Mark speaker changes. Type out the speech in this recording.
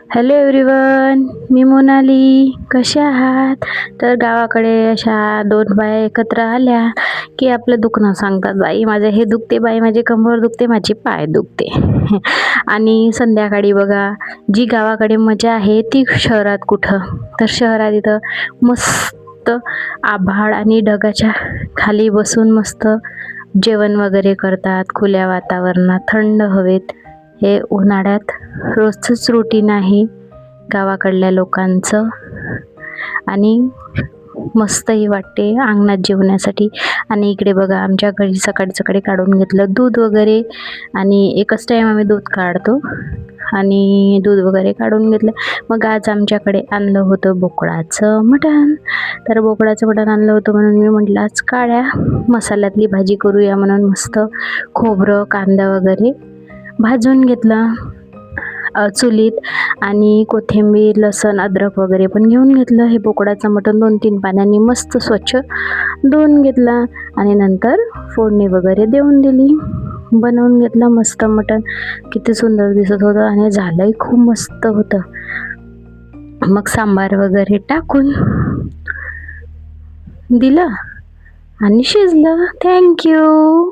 Speaker 1: Hello everyone, मी मोनाली. कशा आहात? तर गावाकडे अशा दोन बाया एकत्र आल्या की आपलं दुखणं सांगतात. बाई माझं हे दुखते, बाई माझे कंबर दुखते, माझे पाय दुखते. आणि संध्याकाळी बघा, जी गावाकडे मजा आहे ती शहरात कुठं. तर शहरात इथं मस्त आभाळ आणि ढगाच्या खाली बसून मस्त जेवण वगैरे करतात खुल्या वातावरणात, थंड हवेत. हे उन्हाळ्यात रोजचंच रुटीन आहे गावाकडल्या लोकांचं. आणि मस्तही वाटते अंगणात जेवण्यासाठी. आणि इकडे बघा, आमच्या घरी सकाळी सकाळी काढून घेतलं दूध वगैरे, आणि एकच टाईम आम्ही दूध काढतो आणि दूध वगैरे काढून घेतलं. मग आज आमच्याकडे आणलं होतं बोकडाचं मटण. तर बोकडाचं मटण आणलं होतं म्हणून मी म्हटलं आज काळ्या मसाल्यातली भाजी करूया म्हणून मस्त खोबरं कांदा वगैरे भाजून घेतलं चुलीत, आणि कोथिंबीर लसण अद्रक वगैरे पण घेऊन घेतलं. हे बोकडाचं मटण 2-3 पाण्याने मस्त स्वच्छ धुवून घेतलं आणि नंतर फोडणी वगैरे देऊन दिली. बनवून घेतलं मस्त मटण. किती सुंदर दिसत होतं आणि झालंही खूप मस्त होतं. मग सांबार वगैरे टाकून दिलं आणि शिजलं. थँक्यू.